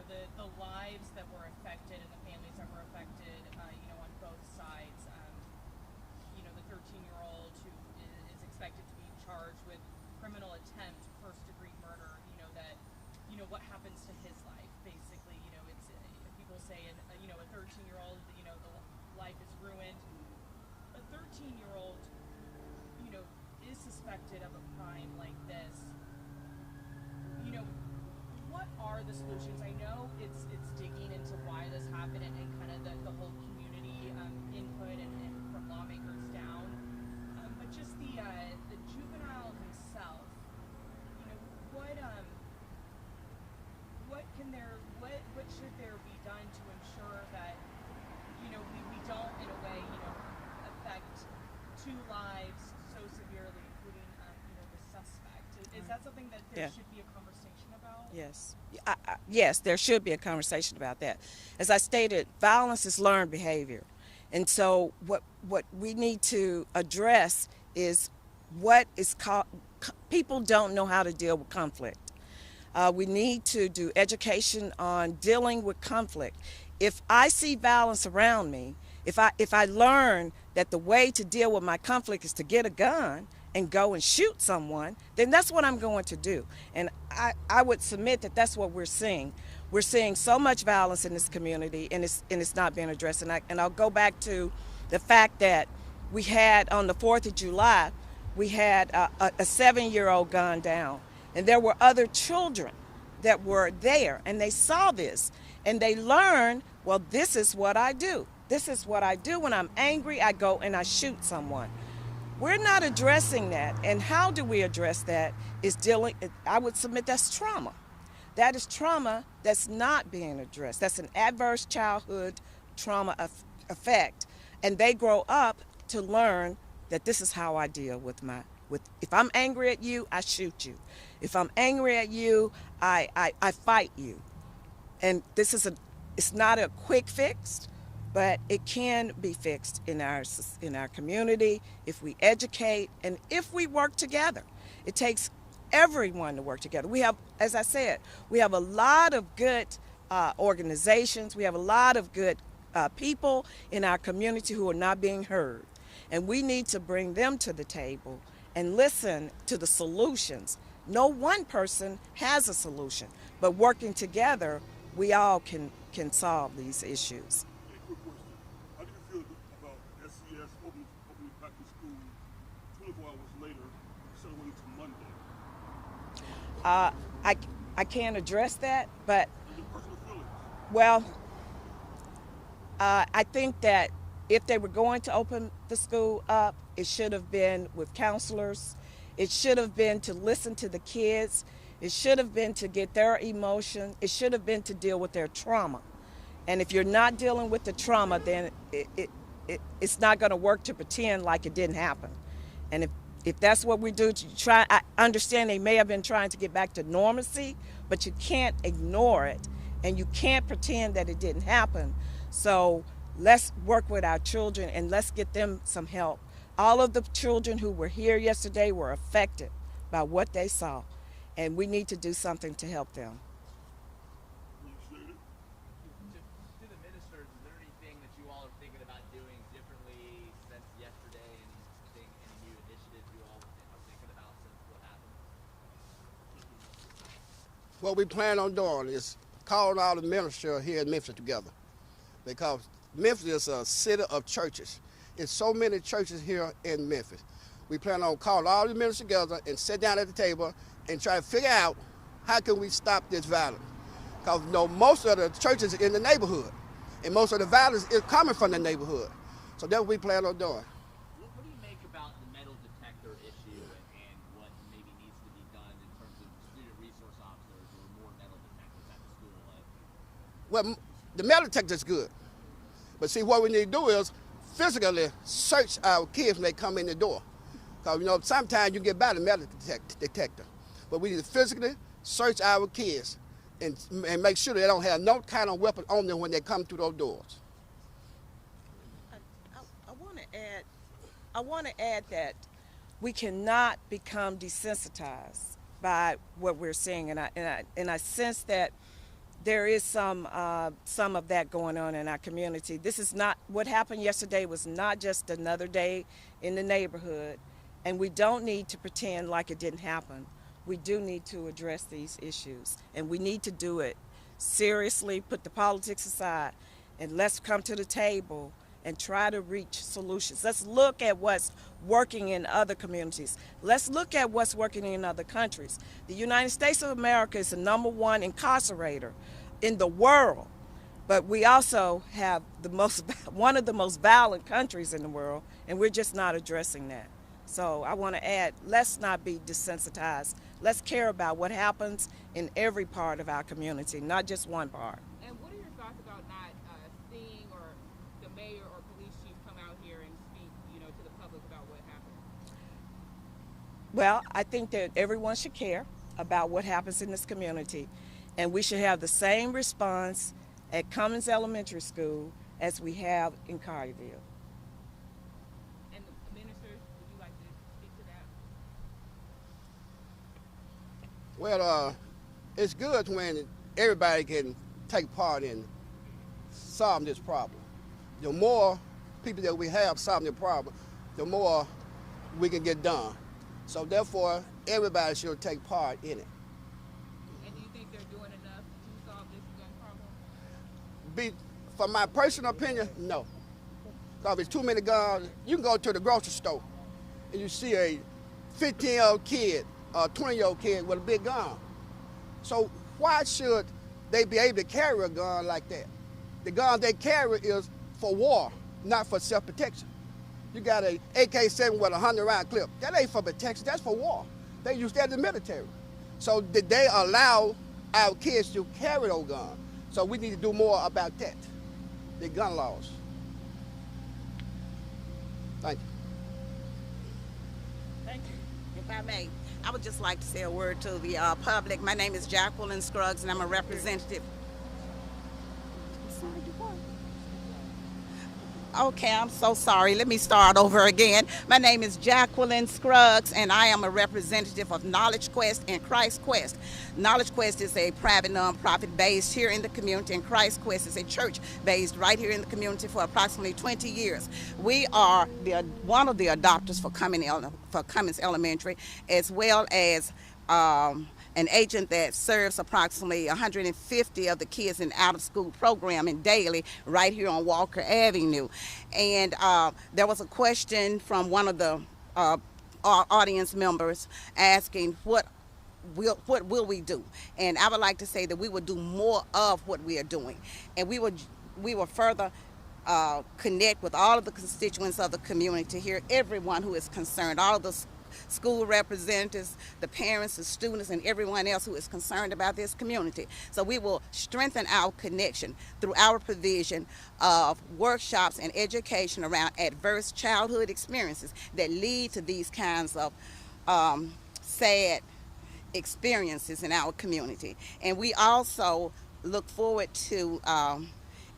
the lives that were affected and the families that were affected, on both sides. The 13-year-old who is expected to be charged with criminal attempt, first-degree murder. What happens to his life? Basically, it's people say, a 13-year-old, the life is ruined. A 13-year-old, is suspected of a crime like this. What are the solutions? I know it's digging into why this happened and kind of the whole community input and from lawmakers down. But just the juvenile himself, what what should there be done to ensure that we don't in a way affect two lives so severely, including the suspect. Is that something that there should be a conversation about? Yes. Yes, there should be a conversation about that. As I stated, violence is learned behavior. And so what we need to address is what is called, people don't know how to deal with conflict. We need to do education on dealing with conflict. If I see violence around me, if I learn that the way to deal with my conflict is to get a gun and go and shoot someone, then that's what I'm going to do. And I would submit that that's what we're seeing. We're seeing so much violence in this community, and it's not being addressed. And I'll go back to the fact that we had on the 4th of July, we had a 7-year-old gunned down, and there were other children that were there, and they saw this, and they learned, well, this is what I do. This is what I do when I'm angry. I go and I shoot someone. We're not addressing that. And how do we address that is dealing, I would submit that's trauma. That is trauma that's not being addressed. That's an adverse childhood trauma effect. And they grow up to learn that this is how I deal with if I'm angry at you, I shoot you. If I'm angry at you, I fight you. And it's not a quick fix, but it can be fixed in our community if we educate and if we work together. It takes everyone to work together. We have, as I said, we have a lot of good organizations. We have a lot of good people in our community who are not being heard. And we need to bring them to the table and listen to the solutions. No one person has a solution, but working together, we all can solve these issues. Quick question. How do you feel about SCS opening back to school 24 hours later, instead of waiting till Monday? I can't address that, but And your personal feelings? well, I think that if they were going to open the school up, it should have been with counselors. It should have been to listen to the kids. It should have been to get their emotion. It should have been to deal with their trauma. And if you're not dealing with the trauma, then it's not going to work to pretend like it didn't happen. And if that's what we do, I understand they may have been trying to get back to normalcy, but you can't ignore it, and you can't pretend that it didn't happen. So let's work with our children and let's get them some help. All of the children who were here yesterday were affected by what they saw, and we need to do something to help them. Appreciate it. To the ministers, is there anything that you all are thinking about doing differently since yesterday? Any new initiatives you all are thinking about since what happened? What we plan on doing is calling all the ministers here in Memphis together, because Memphis is a city of churches. It's so many churches here in Memphis. We plan on calling all the ministers together and sit down at the table and try to figure out how can we stop this violence. Because most of the churches are in the neighborhood, and most of the violence is coming from the neighborhood. So that's what we plan on doing. What do you make about the metal detector issue and what maybe needs to be done in terms of student resource officers or more metal detectors at the school? Well, the metal detector is good. But see, what we need to do is physically search our kids when they come in the door. Because, sometimes you get by the metal detector. But we need to physically search our kids and make sure they don't have no kind of weapon on them when they come through those doors. I want to add that we cannot become desensitized by what we're seeing, and I sense that there is some of that going on in our community. This is not, what happened yesterday was not just another day in the neighborhood, and we don't need to pretend like it didn't happen. We do need to address these issues, and we need to do it seriously, put the politics aside, and let's come to the table and try to reach solutions. Let's look at what's working in other communities. Let's look at what's working in other countries. The United States of America is the #1 incarcerator in the world, but we also have one of the most violent countries in the world, and we're just not addressing that. So I want to add, let's not be desensitized. Let's care about what happens in every part of our community, not just one part. And what are your thoughts about not seeing or the mayor or police chief come out here and speak, to the public about what happened? Well, I think that everyone should care about what happens in this community, and we should have the same response at Cummings Elementary School as we have in Collierville. And the minister, would you like to speak to that? Well, it's good when everybody can take part in solving this problem. The more people that we have solving the problem, the more we can get done. So therefore, everybody should take part in it. And do you think they're doing enough to solve this gun problem? From my personal opinion, no. Because if it's too many guns, you can go to the grocery store and you see a 15-year-old kid, a 20-year-old kid with a big gun. So why should they be able to carry a gun like that? The gun they carry is for war, not for self-protection. You got an AK-7 with a 100-round clip. That ain't for protection, that's for war. They use that in the military. So did they allow our kids to carry those guns? So we need to do more about that, the gun laws. Thank you. Thank you. If I may, I would just like to say a word to the public. My name is Jacqueline Scruggs, and I'm a representative. Okay, I'm so sorry. Let me start over again. My name is Jacqueline Scruggs, and I am a representative of Knowledge Quest and Christ Quest. Knowledge Quest is a private nonprofit based here in the community, and Christ Quest is a church based right here in the community for approximately 20 years. We are one of the adopters for Cummings Elementary, as well as an agent that serves approximately 150 of the kids in out-of-school programming daily right here on Walker Avenue. And there was a question from one of the audience members asking what will we do? And I would like to say that we will do more of what we are doing, and we will further connect with all of the constituents of the community to hear everyone who is concerned, all of the school representatives, the parents, the students, and everyone else who is concerned about this community. So we will strengthen our connection through our provision of workshops and education around adverse childhood experiences that lead to these kinds of sad experiences in our community. And we also look forward to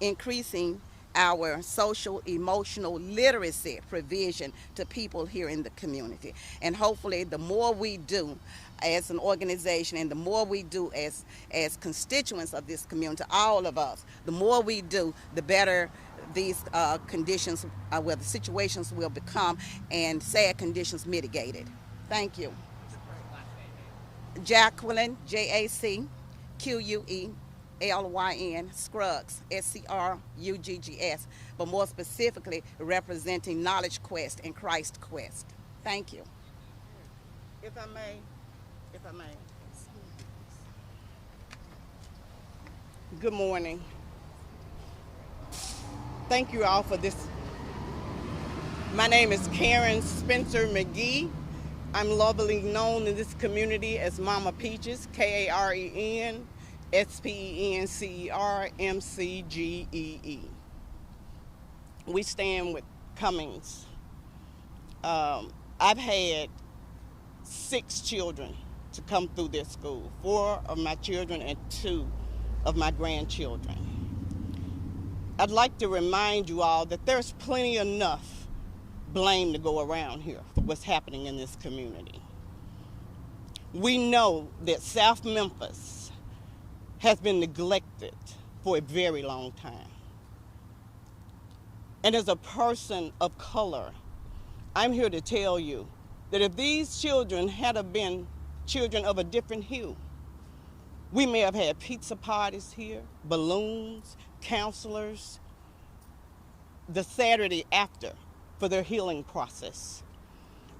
increasing our social emotional literacy provision to people here in the community. And hopefully the more we do as an organization, and the more we do as constituents of this community, all of us, the more we do, the better these conditions, the situations will become, and sad conditions mitigated. Thank you. Jacqueline, Jacquelyn, Scruggs, Scruggs, but more specifically representing Knowledge Quest and Christ Quest. Thank you. If I may. Good morning. Thank you all for this. My name is Karen Spencer McGee. I'm lovingly known in this community as Mama Peaches, Karen SpencerMcGee. We stand with Cummings. I've had 6 children to come through this school, 4 of my children and 2 of my grandchildren. I'd like to remind you all that there's plenty enough blame to go around here for what's happening in this community. We know that South Memphis, has been neglected for a very long time. And as a person of color, I'm here to tell you that if these children had been children of a different hue, we may have had pizza parties here, balloons, counselors, the Saturday after for their healing process.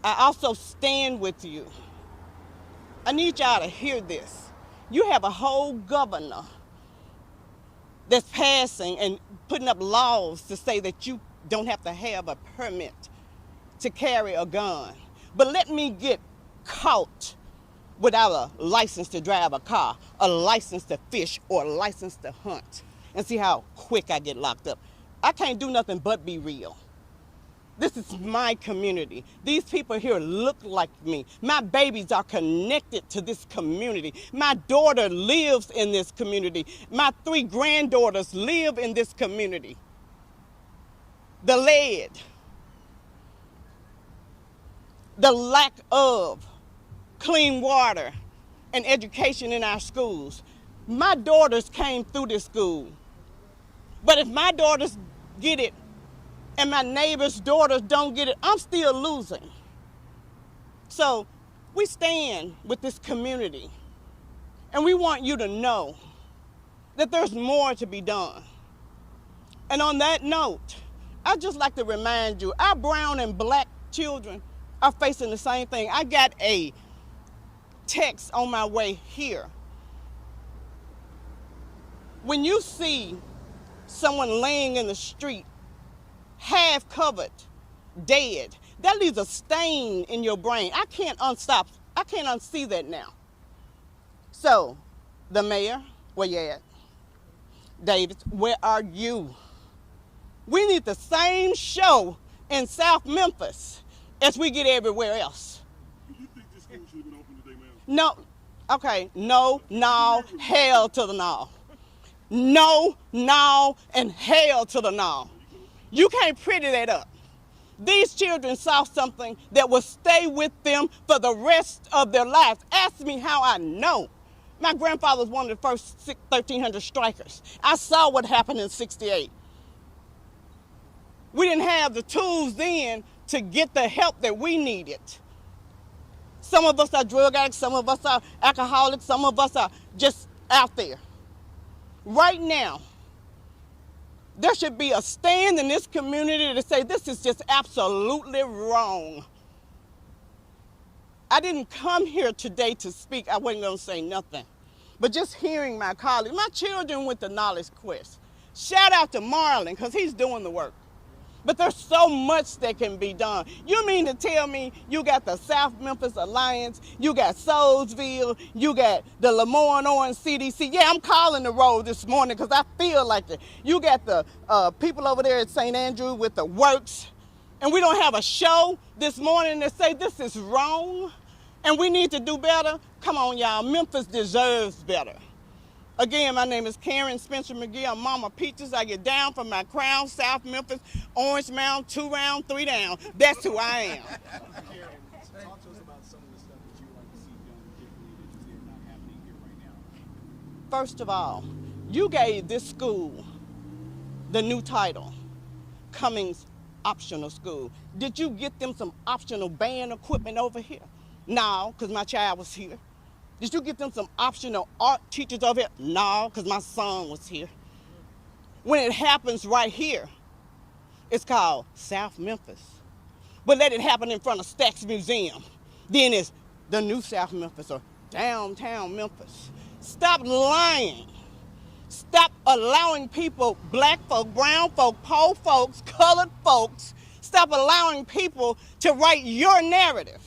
I also stand with you. I need y'all to hear this. You have a whole governor that's passing and putting up laws to say that you don't have to have a permit to carry a gun. But let me get caught without a license to drive a car, a license to fish, or a license to hunt, and see how quick I get locked up. I can't do nothing but be real. This is my community. These people here look like me. My babies are connected to this community. My daughter lives in this community. My 3 granddaughters live in this community. The lead, the lack of clean water and education in our schools. My daughters came through this school. But if my daughters get it and my neighbor's daughters don't get it, I'm still losing. So we stand with this community, and we want you to know that there's more to be done. And on that note, I'd just like to remind you, our brown and black children are facing the same thing. I got a text on my way here. When you see someone laying in the street, half covered, dead, that leaves a stain in your brain. I can't unsee that now. So, the mayor, where you at? Davis, where are you? We need the same show in South Memphis as we get everywhere else. Do you think this school should have been open today, ma'am? No, okay, no, hell to the no. No, and hell to the no. You can't pretty that up. These children saw something that will stay with them for the rest of their lives. Ask me how I know. My grandfather was one of the first 1,300 strikers. I saw what happened in '68. We didn't have the tools then to get the help that we needed. Some of us are drug addicts, some of us are alcoholics, some of us are just out there. Right now, there should be a stand in this community to say this is just absolutely wrong. I didn't come here today to speak. I wasn't going to say nothing. But just hearing my colleagues, my children went to Knowledge Quest. Shout out to Marlon, because he's doing the work. But there's so much that can be done. You mean to tell me you got the South Memphis Alliance, you got Soulsville, you got the Lemoyne Orange CDC. Yeah, I'm calling the roll this morning because I feel like it. You got the people over there at St. Andrew with the Works. And we don't have a show this morning that say this is wrong and we need to do better. Come on, y'all. Memphis deserves better. Again, my name is Karen Spencer McGee. I'm Mama Peaches. I get down from my crown, South Memphis, Orange Mound, 2 round, 3 down. That's who I am. Karen, talk to us about some of the stuff that you like to see done differently that you see are not happening here right now. First of all, you gave this school the new title, Cummings Optional School. Did you get them some optional band equipment over here? No, because my child was here. Did you get them some optional art teachers over here? No, because my son was here. When it happens right here, it's called South Memphis. But let it happen in front of Stax Museum. Then it's the new South Memphis or downtown Memphis. Stop lying. Stop allowing people, black folk, brown folk, poor folks, colored folks, stop allowing people to write your narrative.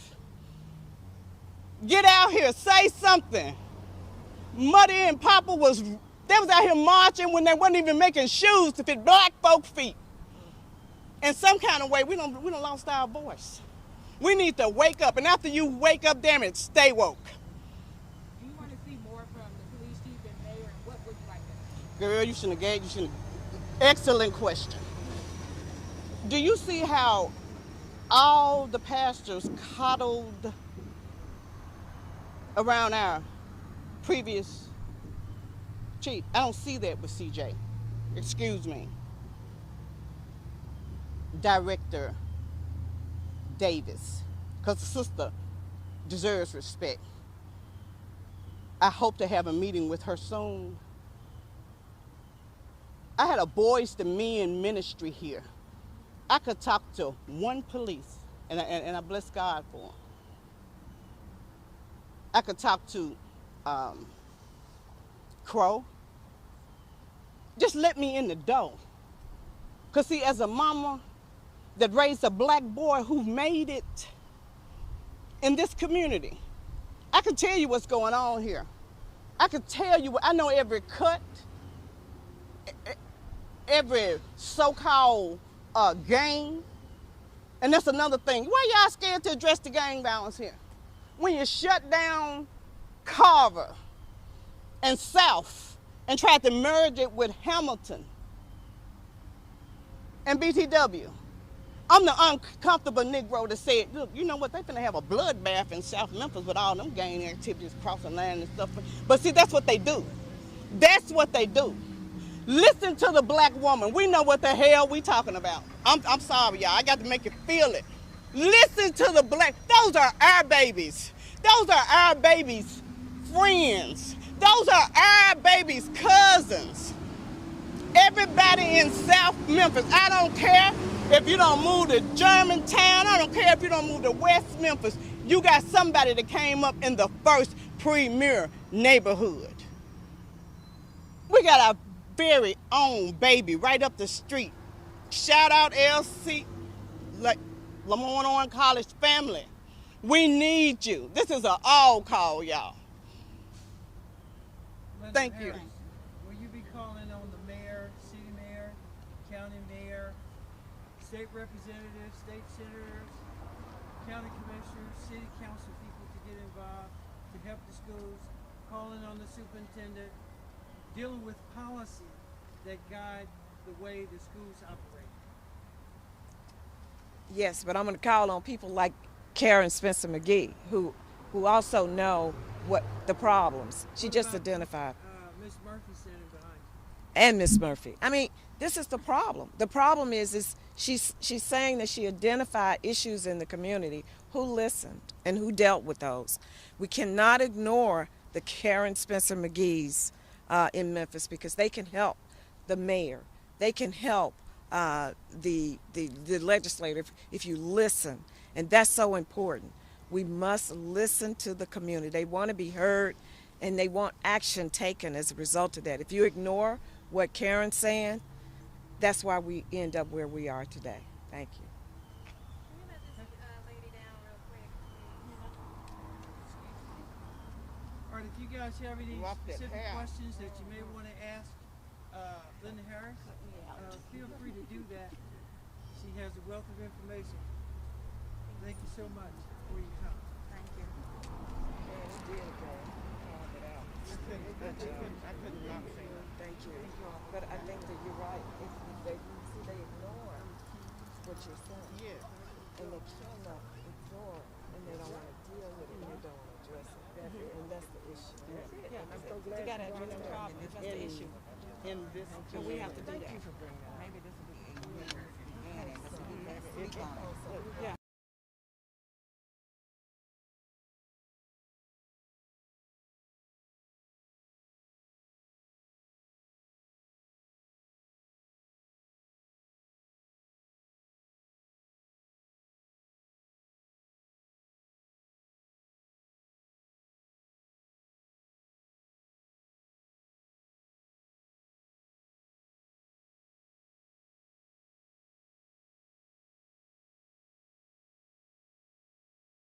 Get out here, say something. Muddy and Papa they was out here marching when they wasn't even making shoes to fit black folk feet. In some kind of way, we don't lost our voice. We need to wake up, and after you wake up, damn it, stay woke. Do you want to see more from the police chief and mayor, and what would you like to see? Girl, you shouldn't have excellent question. Do you see how all the pastors coddled around our previous Chief, I don't see that with CJ. Excuse me. Director Davis, because the sister deserves respect. I hope to have a meeting with her soon. I had a Boys to Men ministry here. I could talk to one police, and I bless God for him. I could talk to Crow. Just let me in the door. Because see, as a mama that raised a black boy who made it in this community, I can tell you what's going on here. I can tell you, I know every cut, every so-called gang. And that's another thing. Why y'all scared to address the gang violence here? When you shut down Carver and South and tried to merge it with Hamilton and BTW. I'm the uncomfortable Negro that said, look, you know what, they're gonna have a bloodbath in South Memphis with all them gang activities crossing land and stuff. But see, that's what they do. That's what they do. Listen to the black woman. We know what the hell we talking about. I'm sorry, y'all. I got to make you feel it. Listen to the black. Those are our babies. Those are our babies' friends. Those are our babies' cousins. Everybody in South Memphis, I don't care if you don't move to Germantown, I don't care if you don't move to West Memphis, you got somebody that came up in the first premier neighborhood. We got our very own baby right up the street. Shout out LC, like Lamont Owen College family. We need you. This is an all call, y'all. Thank you. Will you be calling on the mayor, city mayor, county mayor, state representatives, state senators, county commissioners, city council people to get involved, to help the schools, calling on the superintendent, dealing with policy that guide the way the schools operate? Yes, but I'm going to call on people like Karen Spencer McGee, who also know what the problems. She What just about, identified. Miss Murphy standing behind you. And Miss Murphy. I mean, this is the problem. The problem is she's saying that she identified issues in the community. Who listened and who dealt with those? We cannot ignore the Karen Spencer McGee's in Memphis, because they can help the mayor. They can help the legislator if you listen, and that's so important. We must listen to the community. They want to be heard, and they want action taken as a result of that. If you ignore what Karen's saying, that's why we end up where we are today. Thank you. Can you let this lady down real quick? All right, if you guys have any specific questions that you may want to ask Linda Harris, feel free to do that. She has a wealth of information. Thank you so much for your time. Thank you. Thank you. But I think that you're right. If they ignore what you're saying. Yeah. And they cannot ignore it, and they don't want to deal with it, and they don't want to address it. And that's the issue. Yeah, I'm so glad you got to address the problem. That's the issue. In this And we have to do that. Maybe this will be a year. Yeah.